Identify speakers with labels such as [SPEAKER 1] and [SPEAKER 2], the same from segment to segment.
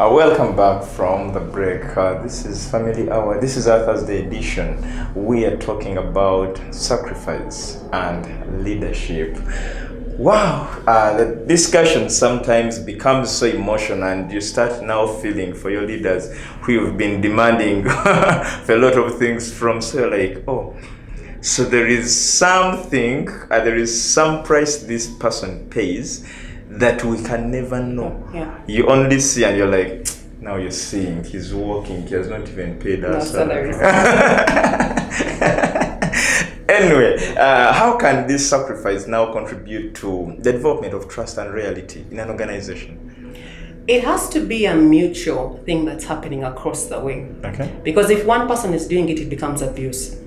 [SPEAKER 1] Welcome back from the break. This is Family Hour. This is our Thursday edition. We are talking about sacrifice and leadership. Wow, the discussion sometimes becomes so emotional, and you start now feeling for your leaders who you've been demanding for a lot of things from. So like, oh, so there is something, there is some price this person pays that we can never know.
[SPEAKER 2] Yeah.
[SPEAKER 1] You only see and you're like, now you're seeing he's working, he has not even paid us salary. Anyway, how can this sacrifice now contribute to the development of trust and reality in an organization?
[SPEAKER 2] It has to be a mutual thing that's happening across the way.
[SPEAKER 1] Okay.
[SPEAKER 2] Because if one person is doing it, it becomes abuse.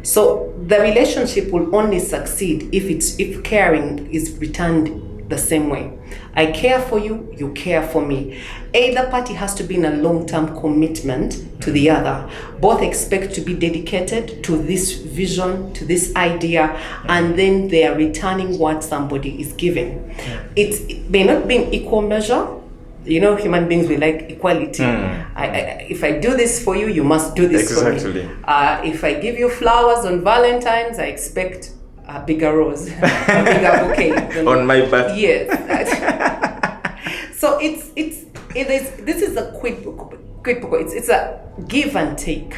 [SPEAKER 2] So the relationship will only succeed if caring is returned the same way. I care for you, you care for me. Either party has to be in a long-term commitment to the other. Both expect to be dedicated to this vision, to this idea, and then they are returning what somebody is giving. It may not be in equal measure. You know, human beings, we like equality. If I do this for you, you must do this for me. If I give you flowers on Valentine's, I expect a bigger rose, a bigger bouquet.
[SPEAKER 1] On my birthday.
[SPEAKER 2] Yes. So this is a quid pro quo. It's a give and take.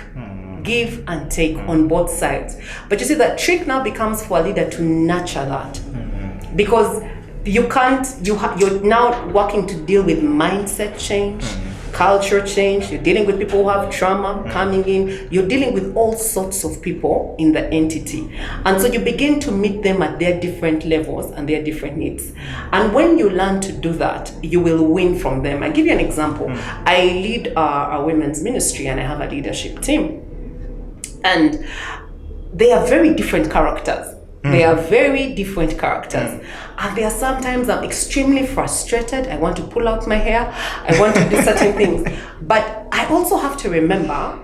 [SPEAKER 2] Give and take on both sides. But you see, the trick now becomes for a leader to nurture that. Because you can't, you're now working to deal with mindset change, culture change. You're dealing with people who have trauma coming in. You're dealing with all sorts of people in the entity. And so you begin to meet them at their different levels and their different needs. And when you learn to do that, you will win from them. I'll give you an example. I lead a women's ministry and I have a leadership team. And they are very different characters. They are very different characters. And there are sometimes I'm extremely frustrated. I want to pull out my hair. I want to do certain things. But I also have to remember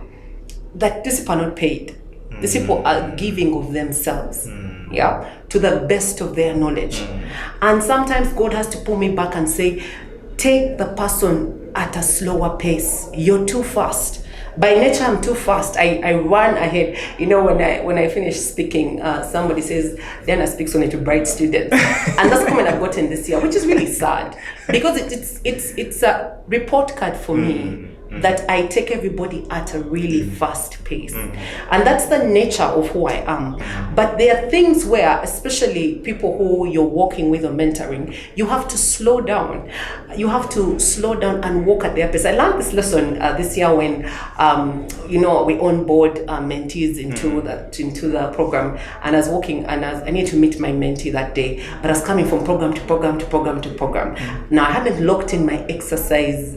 [SPEAKER 2] that these people are not paid. These people are giving of themselves, to the best of their knowledge. And sometimes God has to pull me back and say, take the person at a slower pace. You're too fast. By nature, I'm too fast. I run ahead. You know, when I finish speaking, somebody says, Diana speaks only to bright students. And that's the comment I've gotten this year, which is really sad. Because it's a report card for me that I take everybody at a really fast pace. And that's the nature of who I am. But there are things where, especially people who you're working with or mentoring, you have to slow down. You have to slow down and walk at their pace. I learned this lesson this year when, we onboard mentees into the program. And I was walking and I needed to meet my mentee that day. But I was coming from program to program to program to program. Now I hadn't locked in my exercise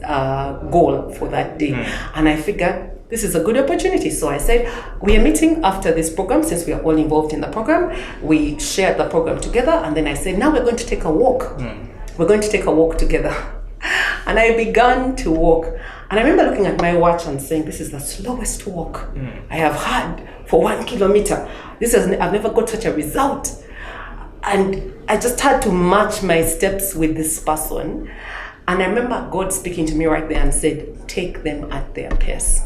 [SPEAKER 2] goal for that day. And I figured this is a good opportunity. So I said, we are meeting after this program since we are all involved in the program. We shared the program together. And then I said, now we're going to take a walk. We're going to take a walk together. And I began to walk. And I remember looking at my watch and saying, this is the slowest walk I have had for 1 kilometer. I've never got such a result. And I just had to match my steps with this person. And I remember God speaking to me right there and said, take them at their pace.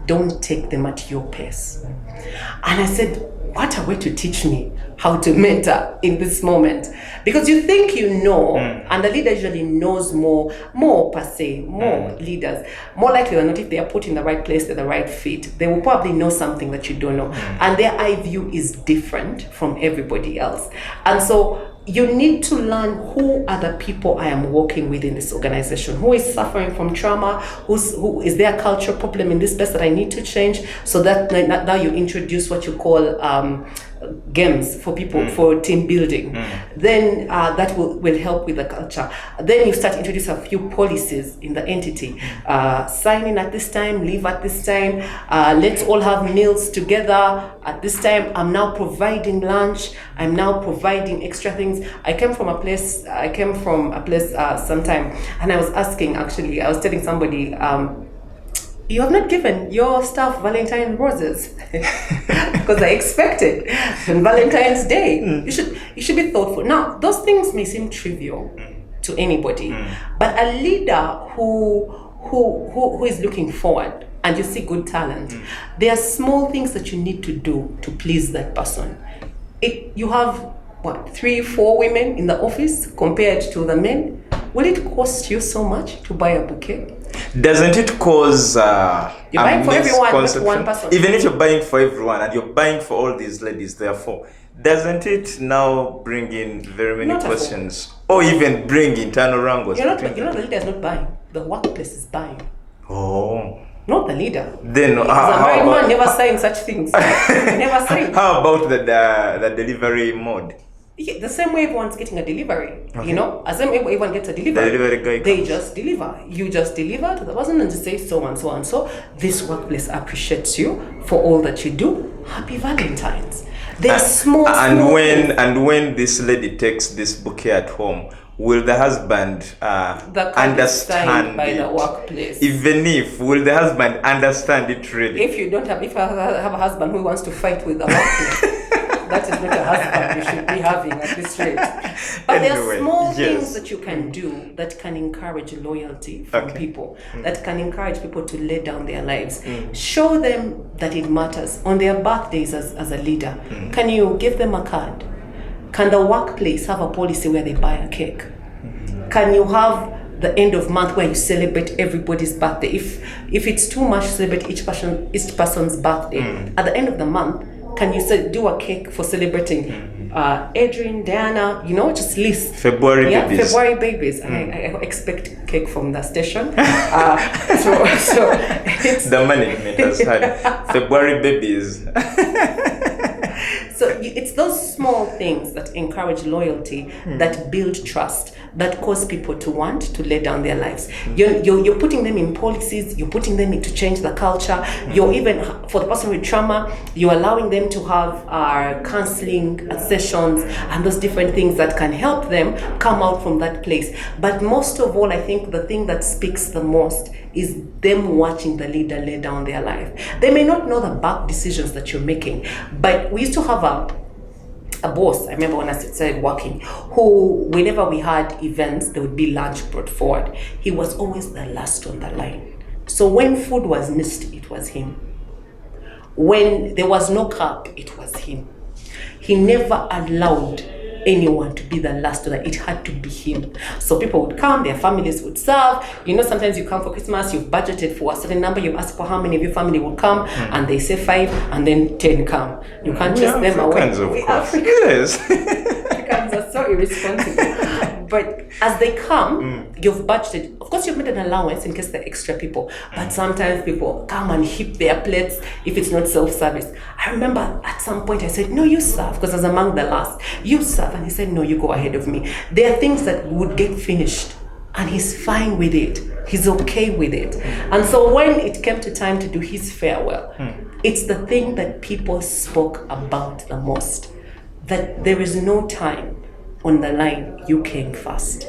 [SPEAKER 2] Don't take them at your pace. And I said, what a way to teach me how to mentor in this moment. Because you think you know, and the leader usually knows more per se, more leaders. More likely than not, if they are put in the right place, they're the right fit, they will probably know something that you don't know. And their eye view is different from everybody else. And so you need to learn who are the people I am working with in this organization, who is suffering from trauma, who is there a cultural problem in this place that I need to change, so that now you introduce what you call games for people for team building. Then that will help with the culture. Then you start introducing a few policies in the entity. Sign in at this time, leave at this time, let's all have meals together at this time. I'm now providing lunch, I'm now providing extra things. I came from a place sometime, and I was telling somebody, you have not given your staff Valentine roses because I expected on Valentine's Day. You should be thoughtful. Now, those things may seem trivial to anybody. But a leader who is looking forward, and you see good talent, there are small things that you need to do to please that person. You have 3-4 women in the office compared to the men. Will it cost you so much to buy a bouquet?
[SPEAKER 1] Doesn't it cause
[SPEAKER 2] you're buying for everyone, not one person?
[SPEAKER 1] Even if you're buying for everyone and you're buying for all these ladies, therefore, doesn't it now bring in very many questions, or even bring internal wrangles?
[SPEAKER 2] The leader is not buying. The workplace is buying.
[SPEAKER 1] Oh.
[SPEAKER 2] Not the leader.
[SPEAKER 1] Then
[SPEAKER 2] the married man never saying such things. Never saying.
[SPEAKER 1] How about the delivery mode?
[SPEAKER 2] Yeah, the same way everyone's getting a delivery, as everyone gets a delivery.
[SPEAKER 1] The delivery guy
[SPEAKER 2] they just deliver. You just deliver to the person and just say so and so and so. This workplace appreciates you for all that you do. Happy Valentine's. They're small.
[SPEAKER 1] And when this lady takes this bouquet at home, will the husband understand
[SPEAKER 2] by
[SPEAKER 1] it?
[SPEAKER 2] The workplace.
[SPEAKER 1] Even if, will the husband understand it really?
[SPEAKER 2] If I have a husband who wants to fight with the workplace, that is not a husband you should be having at this rate. But there are small things that you can do that can encourage loyalty from people, that can encourage people to lay down their lives. Show them that it matters. On their birthdays as a leader, can you give them a card? Can the workplace have a policy where they buy a cake? Can you have the end of month where you celebrate everybody's birthday? If it's too much to celebrate each person's birthday, at the end of the month, can you do a cake for celebrating Adrian, Diana, just list.
[SPEAKER 1] February babies.
[SPEAKER 2] February babies. I expect cake from the station. So it's
[SPEAKER 1] the management has had February babies.
[SPEAKER 2] So it's those small things that encourage loyalty, that build trust, that cause people to want to lay down their lives. You're putting them in policies, you're putting them in to change the culture. You're even, for the person with trauma, you're allowing them to have counseling sessions and those different things that can help them come out from that place. But most of all, I think the thing that speaks the most is them watching the leader lay down their life. They may not know the back decisions that you're making, but we used to have a boss, I remember when I started working, who whenever we had events, there would be lunch brought forward. He was always the last on the line. So when food was missed, it was him. When there was no cup, it was him. He never allowed anyone to be the last to that. It had to be him. So people would come, their families would serve. Sometimes you come for Christmas, you've budgeted for a certain number, you ask for how many of your family will come, and they say 5, and then 10 come. You can't chase them away.
[SPEAKER 1] Yes.
[SPEAKER 2] Africans are so irresponsible. But as they come, you've budgeted. Of course, you've made an allowance in case there are extra people. But sometimes people come and heap their plates if it's not self-service. I remember at some point I said, no, you serve, because I was among the last. You serve. And he said, no, you go ahead of me. There are things that would get finished, and he's fine with it. He's okay with it. And so when it came to time to do his farewell, it's the thing that people spoke about the most. That there is no time on the line, you came first.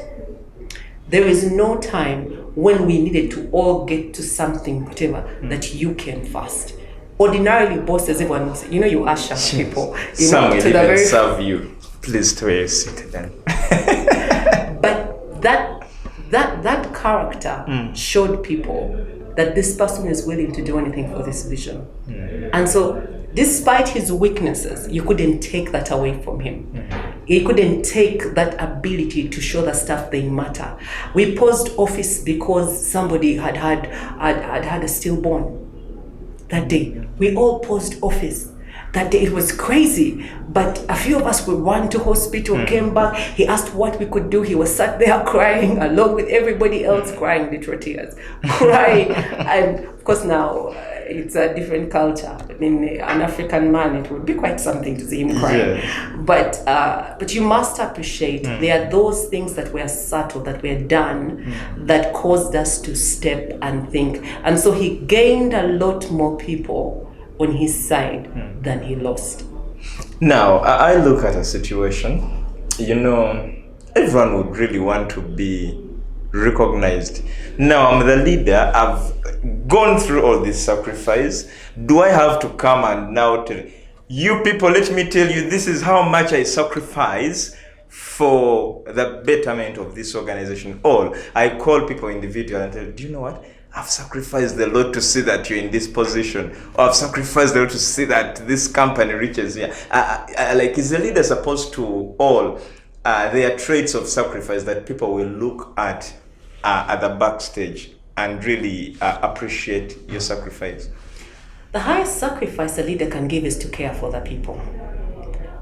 [SPEAKER 2] There is no time when we needed to all get to something, whatever, that you came first. Ordinarily, bosses, everyone knows, you usher people.
[SPEAKER 1] Some will even serve you. Please stay seated then.
[SPEAKER 2] But that character showed people that this person is willing to do anything for this vision. And so, despite his weaknesses, you couldn't take that away from him. He couldn't take that ability to show the stuff they matter. We paused office because somebody had a stillborn that day. We all paused office. That day it was crazy, but a few of us would run to hospital, came back. He asked what we could do. He was sat there crying along with everybody else, crying literal tears, crying. And of course now it's a different culture. I mean, an African man, it would be quite something to see him crying. Yeah. But you must appreciate there are those things that were subtle, that were done, that caused us to step and think. And so he gained a lot more people on his side than he lost. Now,
[SPEAKER 1] I look at a situation, everyone would really want to be recognized. Now, I'm the leader, I've gone through all this sacrifice. Do I have to come and now tell you people, let me tell you, this is how much I sacrifice for the betterment of this organization. All I call people individually and tell, do you know what? I've sacrificed a lot to see that you're in this position, or I've sacrificed a lot to see that this company reaches here. Like, is the leader supposed to all there are traits of sacrifice that people will look at the backstage and really appreciate your sacrifice?
[SPEAKER 2] The highest sacrifice a leader can give is to care for the people.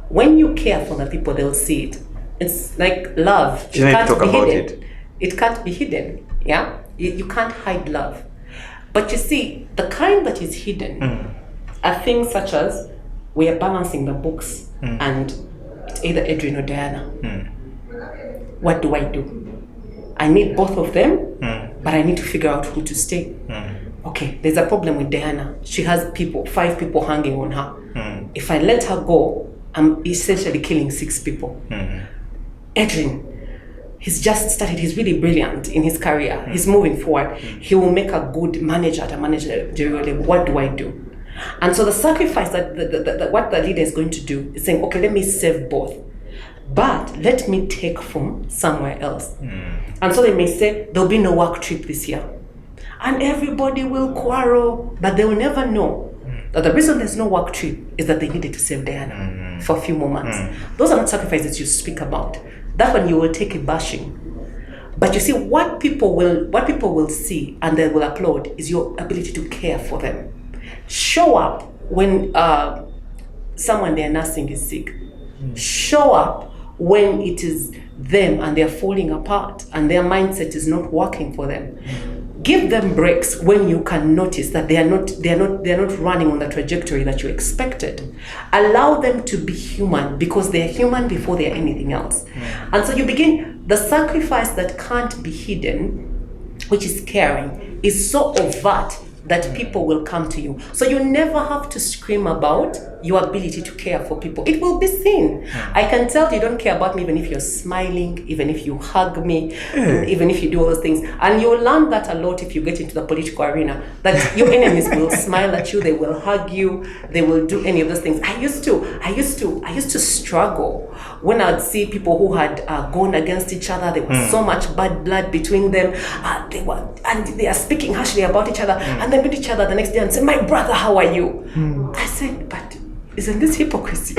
[SPEAKER 2] When you care for the people, they'll see it. It's like love. It can't be hidden. It can't be hidden. Yeah? You can't hide love. But you see, the kind that is hidden are things such as we are balancing the books and it's either Adrian or Diana. What do? I need both of them, but I need to figure out who to stay. Okay, there's a problem with Diana. She has 5 people hanging on her. If I let her go, I'm essentially killing 6 people. Adrian, he's just started, he's really brilliant in his career. He's moving forward. He will make a good manager at a managerial level. What do I do? And so the sacrifice that what the leader is going to do is saying, okay, let me save both, but let me take from somewhere else. And so they may say, there'll be no work trip this year. And everybody will quarrel, but they will never know that the reason there's no work trip is that they needed to save Diana for a few more months. Those are not sacrifices you speak about. That one you will take a bashing. But you see, what people will see and they will applaud is your ability to care for them. Show up when someone they're nursing is sick. Show up when it is them and they're falling apart and their mindset is not working for them. Give them breaks when you can notice that they're not running on the trajectory that you expected. Allow them to be human because they're human before they're anything else. And so you begin, the sacrifice that can't be hidden, which is caring, is so overt that people will come to you. So you never have to scream about your ability to care for people. It will be seen. I can tell you don't care about me even if you're smiling, even if you hug me, even if you do all those things. And you'll learn that a lot if you get into the political arena, that your enemies will smile at you, they will hug you, they will do any of those things. I used to struggle when I'd see people who had gone against each other. There was so much bad blood between them. They are speaking harshly about each other, and they meet each other the next day and say, "My brother, how are you?" I said, "But isn't this hypocrisy?"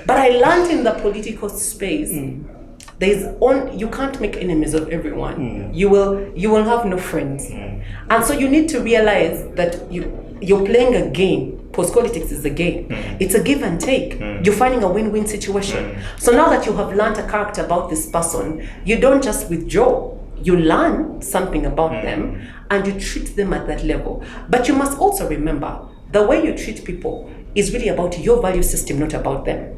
[SPEAKER 2] But I learned in the political space, you can't make enemies of everyone. You will have no friends. And so you need to realize that you're playing a game. Post-politics is a game. It's a give and take. You're finding a win-win situation. So now that you have learned a character about this person, you don't just withdraw. You learn something about them and you treat them at that level. But you must also remember, the way you treat people is really about your value system, not about them.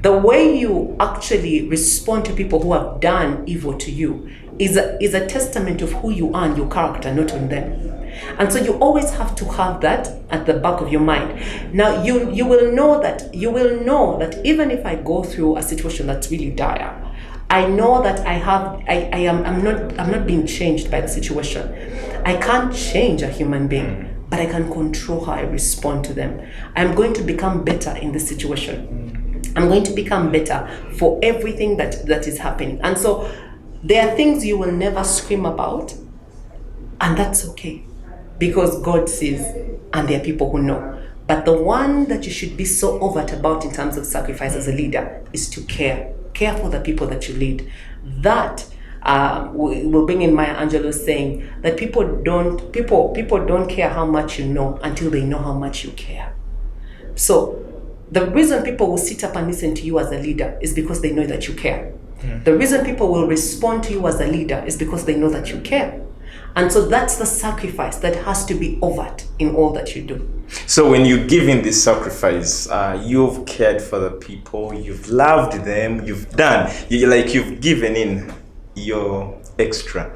[SPEAKER 2] The way you actually respond to people who have done evil to you is a testament of who you are and your character, not on them. And so you always have to have that at the back of your mind. Now you will know that even if I go through a situation that's really dire, I know that I'm not being changed by the situation. I can't change a human being, but I can control how I respond to them. I'm going to become better in this situation. I'm going to become better for everything that is happening. And so there are things you will never scream about, and that's okay, because God sees and there are people who know. But the one that you should be so overt about in terms of sacrifice as a leader is to care for the people that you lead. That will bring in Maya Angelou's saying that people don't care how much you know until they know how much you care. So the reason people will sit up and listen to you as a leader is because they know that you care. The reason people will respond to you as a leader is because they know that you care. And so that's the sacrifice that has to be overt in all that you do.
[SPEAKER 1] So when you give in this sacrifice, you've cared for the people, you've loved them, you've given in your extra.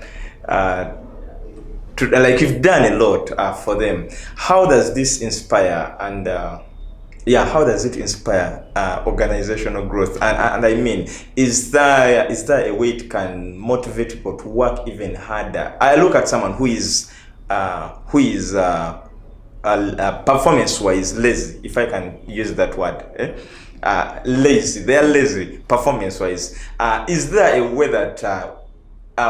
[SPEAKER 1] You've done a lot for them. How does this inspire how does it inspire organizational growth? And I mean, is there a way it can motivate people to work even harder? I look at someone who is performance-wise lazy, if I can use that word. lazy. They are lazy performance-wise. Is there a way that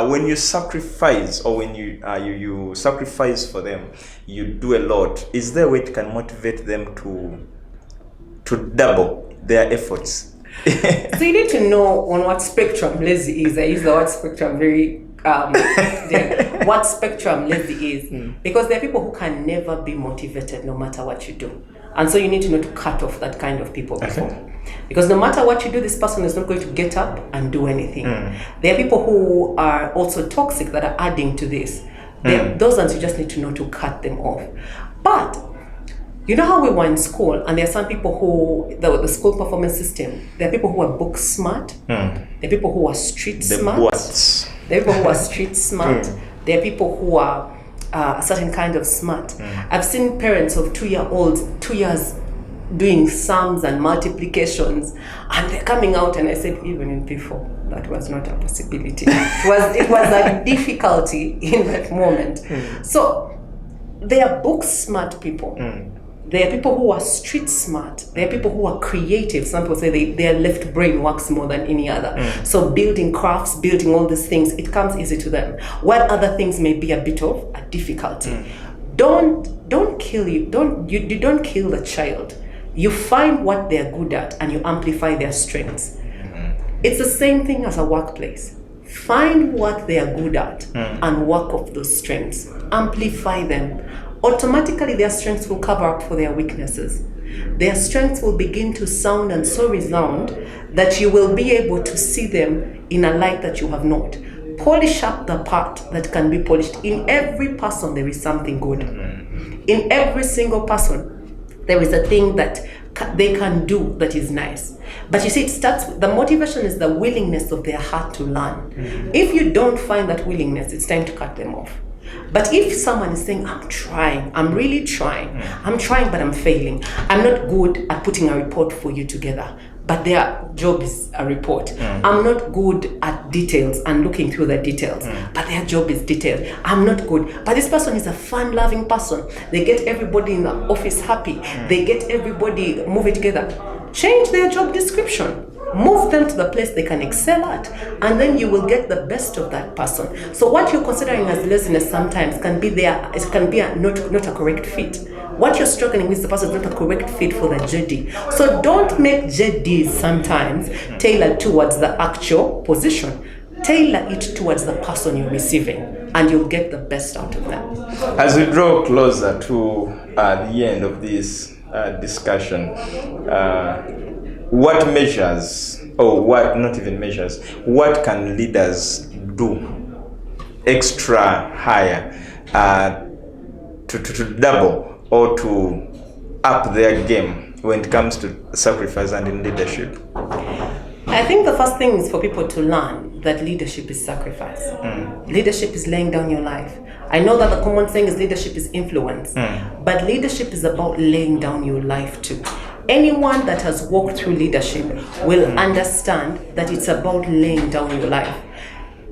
[SPEAKER 1] when you sacrifice, or when you sacrifice for them, you do a lot? Is there a way it can motivate them to double their efforts?
[SPEAKER 2] So you need to know on what spectrum lazy is. I use the word spectrum very what spectrum lazy is, because there are people who can never be motivated no matter what you do, and so you need to know to cut off that kind of people before, because no matter what you do, this person is not going to get up and do anything. There are people who are also toxic that are adding to this. Those ones you just need to know to cut them off. But you know how we were in school, and there are some people who, the school performance system, there are people who are book smart, there are people who are street smart, there are people who are street smart, there are people who are a certain kind of smart. I've seen parents of 2-year-olds, 2 years, doing sums and multiplications, and they're coming out, and I said, even in P4, that was not a possibility. It was a difficulty in that moment. So they are book smart people. There are people who are street smart. There are people who are creative. Some people say their left brain works more than any other. So building crafts, building all these things, it comes easy to them. While other things may be a bit of a difficulty. Don't kill the child. You find what they're good at and you amplify their strengths. It's the same thing as a workplace. Find what they are good at and work off those strengths. Amplify them. Automatically their strengths will cover up for their weaknesses. Their strengths will begin to sound and so resound that you will be able to see them in a light that you have not. Polish up the part that can be polished. In every person there is something good. In every single person there is a thing that they can do that is nice. But you see, it starts with, the motivation is the willingness of their heart to learn. If you don't find that willingness, it's time to cut them off. But if someone is saying, I'm trying, I'm really trying, I'm trying but I'm failing, I'm not good at putting a report for you together, but their job is a report. I'm not good at details and looking through the details, but their job is detailed. I'm not good, but this person is a fun-loving person. They get everybody in the office happy. They get everybody moving together. Change their job description. Move them to the place they can excel at, and then you will get the best of that person. So what you're considering as laziness sometimes can be not a correct fit. What you're struggling with, the person is not a correct fit for the JD. So don't make JDs sometimes tailored towards the actual position. Tailor it towards the person you're receiving, and you'll get the best out of them.
[SPEAKER 1] As we draw closer to the end of this discussion, what measures, or what, not even measures, what can leaders do extra higher to double or to up their game when it comes to sacrifice and in leadership?
[SPEAKER 2] I think the first thing is for people to learn that leadership is sacrifice. Leadership is laying down your life. I know that the common thing is leadership is influence, but leadership is about laying down your life too. Anyone that has walked through leadership will understand that it's about laying down your life.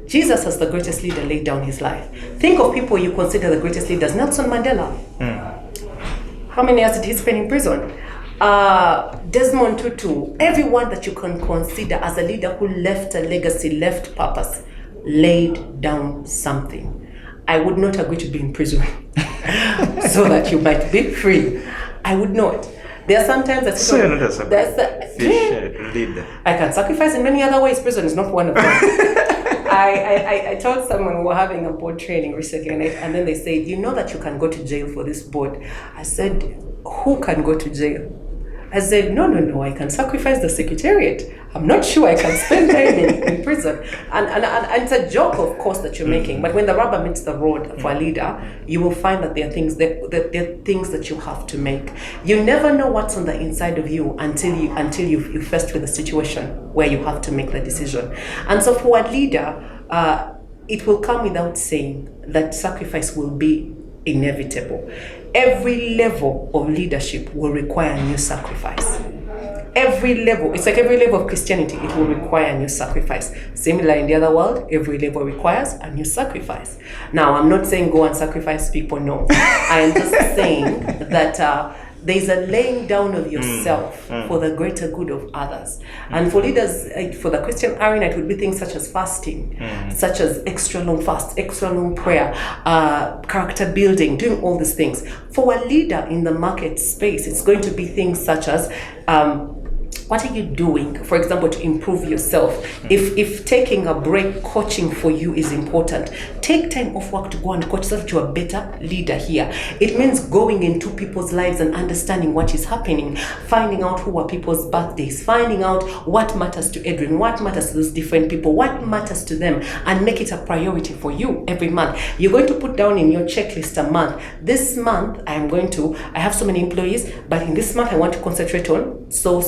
[SPEAKER 2] Jesus, as the greatest leader, laid down his life. Think of people you consider the greatest leaders. Nelson Mandela. How many years did he spend in prison? Desmond Tutu. Everyone that you can consider as a leader who left a legacy, left purpose, laid down something. I would not agree to be in prison so that you might be free. I would not. There are sometimes that
[SPEAKER 1] so you're not a sacrificial leader.
[SPEAKER 2] I can sacrifice in many other ways. Prison is not one of them. I told someone we were having a board training recently, and then they said, you know that you can go to jail for this board. I said, who can go to jail? I said, no, I can sacrifice the secretariat. I'm not sure I can spend time in prison. And it's a joke, of course, that you're making. But when the rubber meets the road for a leader, you will find that there are things that you have to make. You never know what's on the inside of you until you're faced with a situation where you have to make the decision. And so for a leader, it will come without saying that sacrifice will be inevitable. Every level of leadership will require a new sacrifice. Every level, it's like every level of Christianity, it will require a new sacrifice. Similar in the other world, every level requires a new sacrifice. Now, I'm not saying go and sacrifice people, no. I am just saying that there's a laying down of yourself for the greater good of others. And for leaders, for the Christian arena, it would be things such as fasting, such as extra long fast, extra long prayer, character building, doing all these things. For a leader in the market space, it's going to be things such as what are you doing, for example, to improve yourself? If taking a break, coaching for you is important, take time off work to go and coach so that you're a better leader here. It means going into people's lives and understanding what is happening, finding out who are people's birthdays, finding out what matters to Edwin, what matters to those different people, what matters to them, and make it a priority for you every month. You're going to put down in your checklist a month. This month, I have so many employees, but in this month, I want to concentrate on so,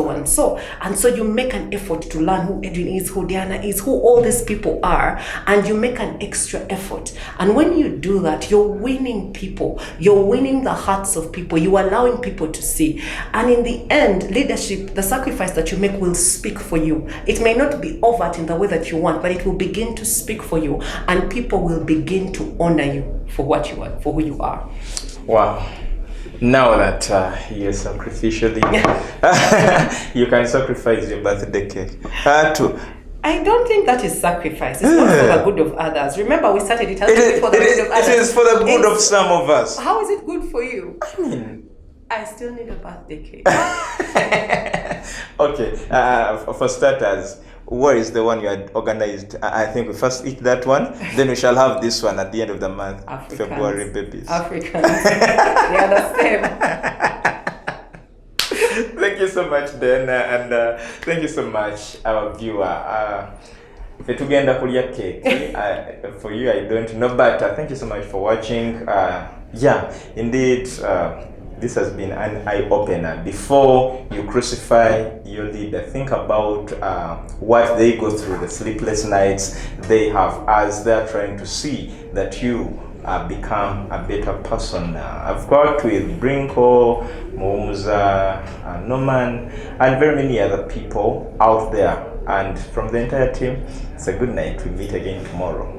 [SPEAKER 2] and so. And so you make an effort to learn who Edwin is, who Diana is, who all these people are, and you make an extra effort. And when you do that, you're winning people. You're winning the hearts of people. You're allowing people to see. And in the end, leadership, the sacrifice that you make will speak for you. It may not be overt in the way that you want, but it will begin to speak for you. And people will begin to honor you for what you are, for who you are.
[SPEAKER 1] Wow. Now that you're sacrificially, you can sacrifice your birthday cake.
[SPEAKER 2] I don't think that is sacrifice. It's not for the good of others. Remember, we started it has to be for the good of others.
[SPEAKER 1] It is for the good of some of us.
[SPEAKER 2] How is it good for you?
[SPEAKER 1] I mean,
[SPEAKER 2] I still need a birthday cake.
[SPEAKER 1] Okay, for starters, where is the one you had organized? I think we first eat that one, then we shall have this one at the end of the month.
[SPEAKER 2] Africans.
[SPEAKER 1] February babies.
[SPEAKER 2] Africans. They are the same.
[SPEAKER 1] Thank you so much, Dan, and thank you so much, our viewer. Tugenda kulya cake. For you, I don't know, but thank you so much for watching. Yeah, indeed. This has been an eye-opener. Before you crucify your leader, think about what they go through, the sleepless nights they have as they're trying to see that you become a better person. I've worked with Brinko, Momuza, Norman, and very many other people out there. And from the entire team, it's a good night. We meet again tomorrow.